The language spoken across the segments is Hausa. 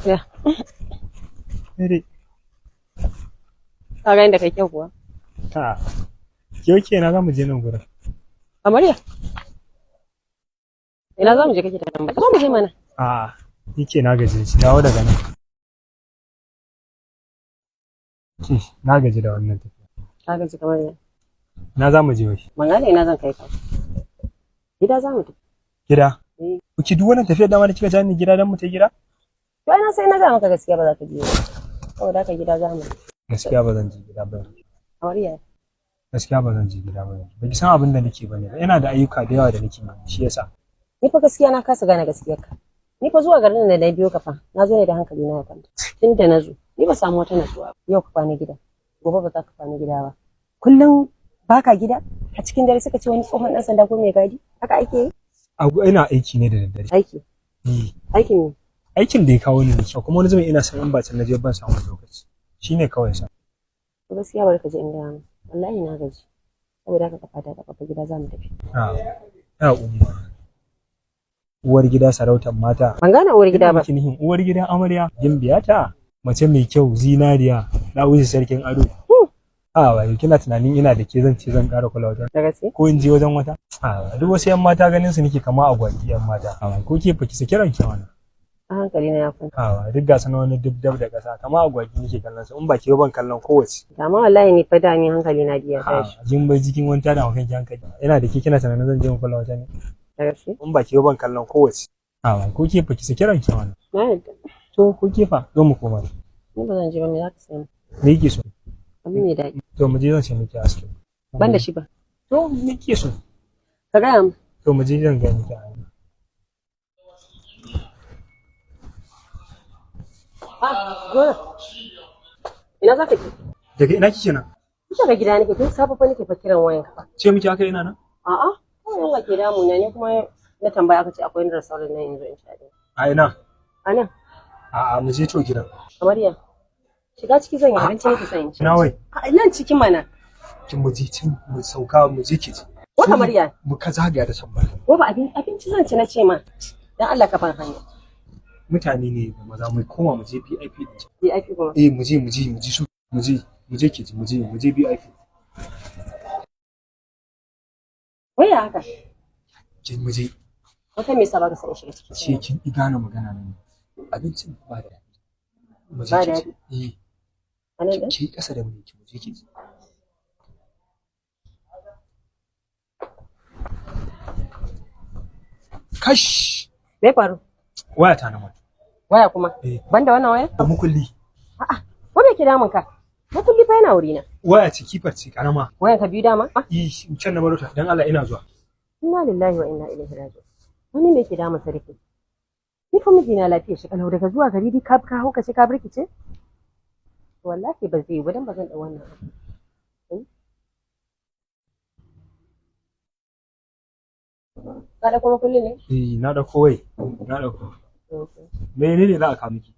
Ya. Dare. Ka ga inda kai kyau kuwa. Ha. Yau kenan za mu je nan gurin. Amarya. Ina za mu je kake tambaya? Zo mu je mana. A'a, ni ke na gaji shi dawo daga nan. Na gaji da wannan tafiya. Ka gaji kamar ya. Na za mu je wai. Ban gane ina zan kai ka. Gida za mu tafi. Gida. Eh. Ki duk wannan tafiyar dama da kika ja ni gida dan mu ta gida? To ina sai na ga maka gaskiya ba za ka je ba. Saboda haka gida za mu. Gaskiya ba zan je gida ba. Amarya. Gaskiya ba zan je gida ba. Ba ki san abin da nake bane. Ina da ayyuka da yawa da nake yi, shi yasa. Ni fa gaskiya na kasa gane gaskiyar ka. Ni fa zuwa garin da na biyo ka fa. Na zo ne da hankali na ya kwanta. Tun da na zo, ni ba samu wata natsuwa. Yau ka kwana gida. Gobe ba za ka kwana gida ba. Kullum baka gida? A cikin dare suka ce wani tsohon dan sanda ko mai gadi? Haka ake yi? Ina aiki ne da daddare. Aiki. Aikin ne. Aikin da ya kawo ni ne kuma wani zaman ina san in ba can na je ban samu lokaci. Shine kawai sa. Gaskiya bari ka je in gaya mu. Wallahi na gaji. Saboda haka ka fata ka kafa gida za mu tafi. Ya umma. Uwar gida sarautar mata. Ban gane uwar gida ba. Kinihin uwar gidan amarya, gimbiyata, mace mai kyau, zinariya, na wuce sarkin ado. Wai kina tunanin ina da ke zan ce zan ƙara kula wata? Da gaske? Ko in je wajen wata? Duk wasu yan mata ganin su nake kama agwagi yan mata. Ko ke fa ki saki ranki wannan? A hankali na ya kwanta. Duk ga sanan wani dab da ƙasa kama agwagi nake kallon su in ba ke ban kallon kowace. Amma wallahi ni fa da ni hankali na biya tashi. Jin bai jikin wanta da kanki hankali. Ina da ke kina tunanin zan je mu kula wata ne? Da gaske? In ba ke ban kallon kowace. Ko ke fa ki saki ranki wannan? Na yadda. To ko ke fa zo mu koma. Ni ba zan je ba me za ka sayi? Me yake so? Abin ne daɗi. To mu je zan ce miki aski. Ban da shi ba. To me yake so? Ka gaya mu. To mu je zan ga miki. Gona. Ina za ka je? Daga ina kike nan? Ita ga gida nake tun safe fa nake fa kiran wayan ka. Ce miki haka ina nan? A'a, kawai Allah ke damu ne kuma na tambaya aka ce akwai inda sauran nan yanzu in sha Allah. A ina? A nan. A'a mu je to gidan. Amarya. Shiga ciki zan yi abinci nake son in ci. Ina wai? A nan cikin mana. Kin mu je can mu sauka mu je ki ji. Wata Amarya. Mu ka zagaya da san ba. Ko ba abinci zan ci na ce ma. Dan Allah ka ban hanya. Mutane ne da maza mu koma mu je VIP din. VIP kuma. Mu je su mu je ki ji mu je VIP. Waya haka. Kin mu je. Wata me yasa ba ka san shiga ciki? Ce kin igana magana nan. Abincin ba da mu je Ba ki daɗi. ji. Anan da? Ki kasa da mu ki mu je ki ji. Kash! Me faru? Waya ta na mutu. Waya kuma? Banda wannan waya? Da mukulli. A'a, ko me ke damun ka? Mukulli fa yana wuri na. Waya ce kifar ce karama. Wayan ka biyu dama? Can na barota dan Allah ina zuwa. Inna lillahi wa inna ilaihi raji'un. Wani me ke damun sarki? Ni fa mijina lafiya shi kalau daga zuwa gari dai ka hauka ce ka birkice? Wallahi ba zai yi ba dan ba zan dau wannan. Ka da kuma kulli ne? Na da kowai. Na da ko. Menene za a kawo miki?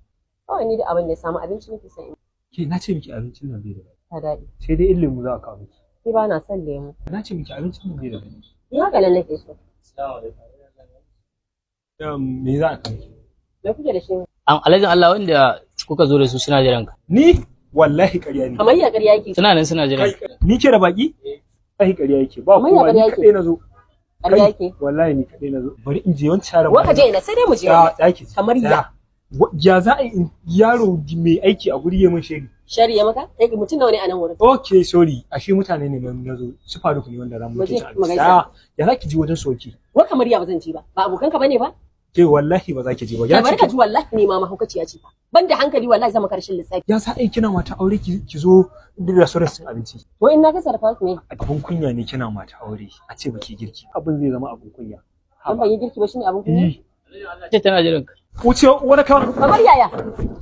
Kawai ni da abin da ya samu abinci nake son in. Ke na ce miki abincin nan bai da daɗi. Ta daɗi. Sai dai in lemu za a kawo miki. Ni ba na son lemu. Na ce miki abincin nan bai da daɗi. Ni haka nan nake so. Me za a kawo miki? Me kuke da shi? Alhajin Allah wanda kuka zo da su suna jiran ka. Ni wallahi ƙarya ne. Kamar ya ƙarya yake. Suna nan suna jiran ka. Ni ke da baki? Wallahi ƙarya yake. Ba kowa ni kaɗai na zo. ƙarya yake. Wallahi ni kaɗai na zo. Bari in je wancan yaron. Waka je ina sai dai mu je. Ɗaki. Kamar ya. Ya za a yi yaro mai aiki a guri ya mun shari. Shari ya maka? Kai mutum nawa ne a nan wurin? Okay, sorry. Ashe mutane ne na zo. Su faru ne wanda za mu ci abinci. Ya za ki ji wajen soki? Wa kamar ya ba zan ci ba. Ba abokanka bane ba? Ke wallahi ba za ki ji ba. Ya barka ji wallahi ni ma mahaukaciya ce ba. Ban da hankali wallahi zama karshen lissafi. Ya sa ai kina mata aure ki zo da restaurant cin abinci. Wai in na ka sarrafa ku ne? Abun kunya ne kina mata aure a ce baki girki. Abin zai zama abun kunya. Dan ban yi girki ba shine abun kunya. Ce tana jiran ka. Wuce wani kan. Kamar yaya?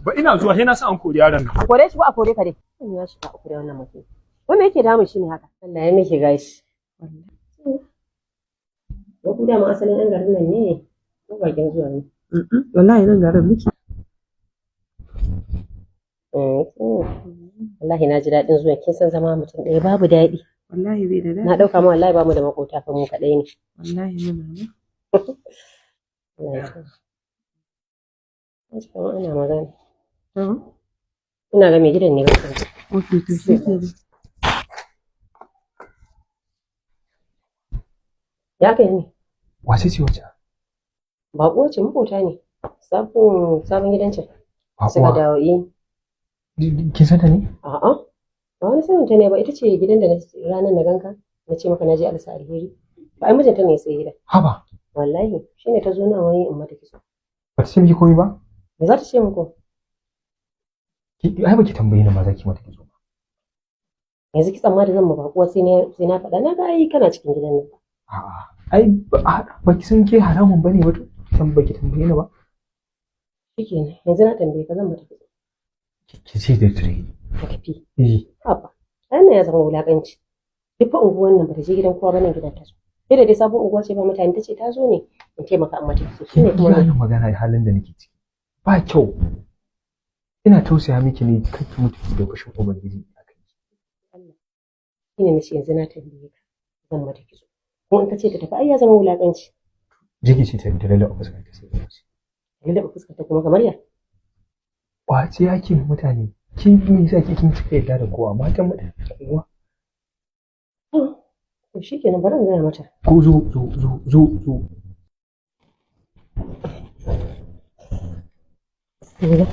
Ba ina zuwa sai na sa an kori yaron nan. A kore shi ko a kore ka dai? Ni ya shiga a kore wannan mutum. Wai me yake damun shi ne haka? Allah ya miki gashi. Ko ku da ma asalin ɗan garin nan ne? Ko bakin zuwa ne? Wallahi nan garin miki. Wallahi na ji daɗin zuwa kin san zama mutum ɗaya babu daɗi. Wallahi bai da daɗi. Na ɗauka ma wallahi ba mu da makota fa mu kaɗai ne. Wallahi muna ne. Allah ya Na ji kamar ana magana. Ina ga mai gidan ne gaskiya. Okay, to shi ke. Ya kai ne. Wace ce wacce? Baƙuwa ce makota ne. Sabon gidan can. Suka dawo Kin san ta ne? A'a. Ba wani sanin ta ne ba ita ce gidan da ranar na ganka na ce maka na je alsa alheri. Ba ai mijinta ne sai gidan. Haba. Wallahi shine ta zo nan wani in mata kitso. Ba ta ce miki komai ba? Me za ta ce muku? Ai ba ki tambaye ni ma za ki mata kitso ba. Yanzu kitson ma da zan ma baƙuwa sai na faɗa na ga ai kana cikin gidan nan. A'a. Ai ba ki san ke haramun bane ba to. Ba ki tambaye ni ba. Shikenan yanzu na tambaye ka zan mata kitso. Ki ce da tare. Ka tafi. Haba. Wannan ya zama wulaƙanci. Duk fa unguwan nan ba ta je gidan kowa ba nan gidan ta zo. Sai da dai sabon unguwa ce ba mutane ta ce ta zo ne in taimaka an mata kitso. Kin ina magana da halin da nake ciki. Ba kyau. Ina tausaya miki ne kan ki mutu da kushin ubangiji a kai. Allah. Shine nace yanzu na tambaye ka zan mata kitso. Kuma in ka ce ta tafi ai ya zama wulaƙanci. Je ki ce ta lallaba fuskar ta sai ta ce. Lallaba fuskar ta kuma kamar ya? Wace yake mutane? Kin me yasa kin cika yadda da kowa matan mutane uwa? To shikenan bari in gaya mata. Ko zo.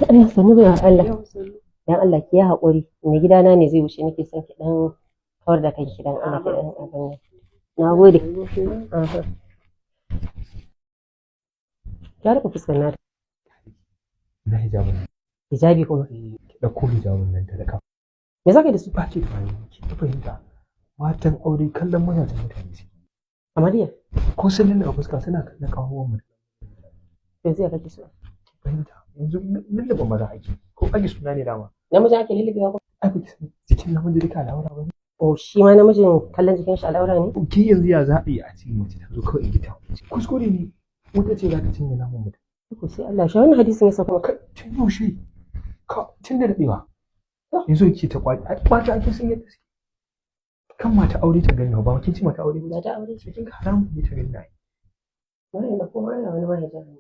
Allah sanu da Allah. Dan Allah ki ya haƙuri. Mai gidana ne zai wuce nake son ki dan kawar da kanki dan Allah ki dan abin nan. Nagode. Ya rufe fuskar nata. Na hijabin. Hijabi kuma. Ki dauko hijabin nan ta daka. Me zaka da su? Ba ki tunani ki ta fahimta. Matan aure kallon mazajen mutane su. Amariya. Ko sun lallaba fuska suna kallon kawo mu. Yanzu ya kake so? Fahimta. Yanzu lallaba maza ake. Ko ake suna ne dama. Namiji ake lullubewa ko? Ai ba ki san jikin namiji duka al'aura ba ne. Oh shi ma namijin kallon jikin shi al'aura ne? Ke yanzu ya za a yi a cikin mace ta zo kawai in gita. Kuskure ne. Wata ce za ta cinye namun mutum. Ko sai Allah shi wannan hadisin ya sauka maka. Tun yaushe? Tun da daɗewa. Yanzu ki ta kwaɗi. Mata ake sun yadda suke. Kan mata aure ta ganna ba kin ci mata aure ba ta aure ce kin haramun ne ta ganna. Wai da kuma ana wani mahijabi.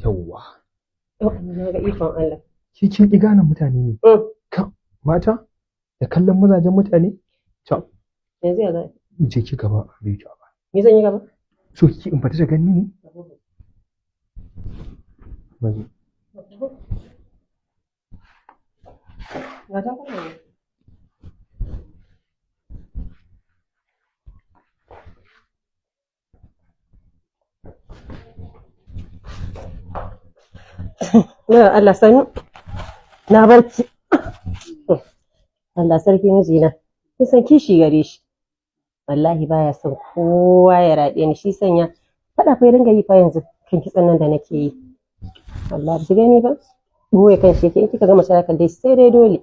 Yawwa. Na ga ikon Allah. Kin ƙi gane mutane ne. Mata da kallon mazajen mutane? Yanzu ya za. Je ki gaba a bai ba. Ni zan yi gaba? So ki in fita da ganni ne? Mazi. Ga ta kuma ne. Na Allah sanu. Na barki. Allah sarki mijina. Kisan kishi gare shi. Wallahi baya son kowa ya raɗe ni shi sanya faɗa fa ya ringa yi fa yanzu kan kitsan nan da nake yi. Allah ba gani ba. Boye kan shi yake in kika ga mace haka dai sai dai dole.